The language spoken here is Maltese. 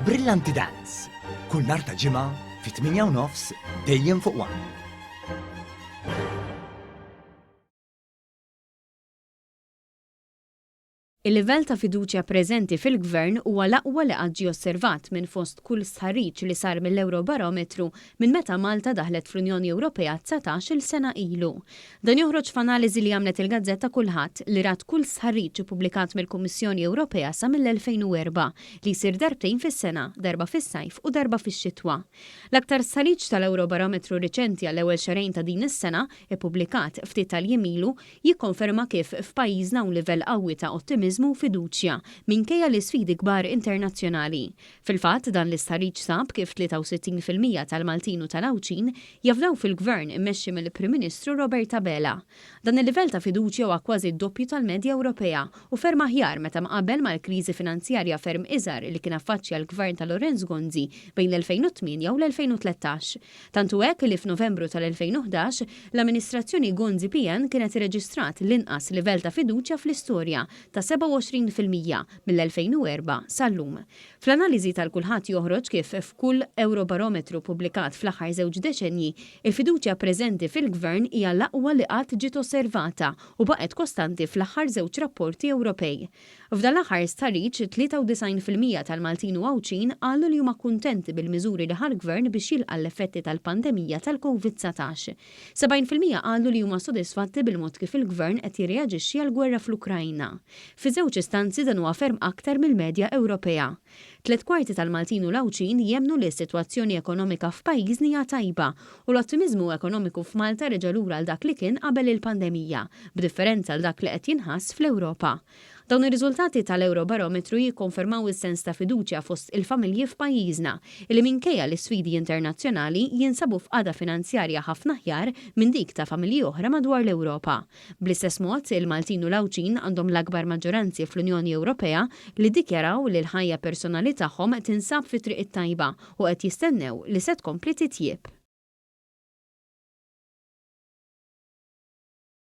Brillanti Dance. Kull nhar ta' ġimgħa fi 8:30 dejjem fuq One. Il-livell ta' fiduċja preżenti fil-Gvern huwa l-aqwa li qatt ġie osservat minn fost kull stħarriġ li sar mill-Eurobarometru minn meta Malta daħlet fl-Unjoni Ewropea 19-il sena ilu. Dan joħroġ f'analiżi li għamlet il-Gazzetta Kulħadd li rat kull stħarriġ ippubblikat mill-Kummissjoni Ewropea sa mill-2004 li jsir darbtejn fis-sena, darba fis-sajf u darba fix-xitwa. L-aktar stħarriġ tal-Eurobarometru riċenti għall-ewwel xarejn ta' din is-sena, ippubblikat ftit tal-jiem ilu, jikkonferma kif f'pajjiżna un livell qawwi ta' ottimizmu u fiduċja minkejja l-isfidi kbar internazzjonali. Fil-fatt dan l-istħarriġ sab kif 63% tal-Maltin u tal-Awċin jafdaw fil-Gvern immexxi mill-Prim Ministru Robert Abela. Dan il-livell ta' fiduċja huwa kważi d-doppju tal-medja Ewropea u ferm aħjar meta mqabbel mal-kriżi finanzjarja ferm iżgħar li kien affaċċja l-Gvern ta' Lorenz Gonzi bejn l-2008 u l-2013. Tantu hekk li f'Novembru tal-2011 l-amministrazzjoni Gonzi PN kienet irreġistrat l-inqas livell ta' fiduċja fl-istorja ta' 27% mill-2004 sal-lum. Fl-analiżi tal-kulħadd joħroġ kif f'kull Eurobarometru pubblikat fl-aħħar żewġ deċenji, il-fiduċja preżenti fil-Gvern hija l-aqwa li qatt ġiet osservata u baqgħet kostanti fl-aħħar żewġ rapporti Ewropej. F'dan l-aħħar stħarriġ 93% tal-Maltin u Awċin qalu li huma kuntenti bil-miżuri li ħal-Gvern biex jilqa' l-effetti tal-pandemija tal-COVID-19. 70% qalu li huma sodisfatti bil-mod kif il-Gvern qed jirreaġixxi għall-gwerra fl-Ukrajna. Fi żewġ istanzi dan huwa ferm aktar mill-medja Ewropea. 3/4 tal-Maltin u l-Awċin jemmnu li s-sitwazzjoni ekonomika f'pajjiżni hija tajba u l-ottimizmu ekonomiku f'Malta reġa' lura għal dak li kien qabel il-pandemija, b'differenza għal dak li qed jinħass fl-Ewropa. Dawn ir-riżultati tal-Eurobarometru jikkonfermaw is-sens ta' fiduċja fost il-familji f'pajjiżna li minkejja l-isfidi internazzjonali jinsabu f'qagħda finanzjarja ħafna aħjar minn dik ta' familji oħra madwar l-Ewropa. Bl-istess mod, il-Maltin u l-Awċin għandhom l-akbar maġġoranzi fl-Unjoni Ewropea li dikjaraw li l-ħajja personali tagħhom tinsab fi triq it-tajba u qed jistennew li se tkompli titjieb.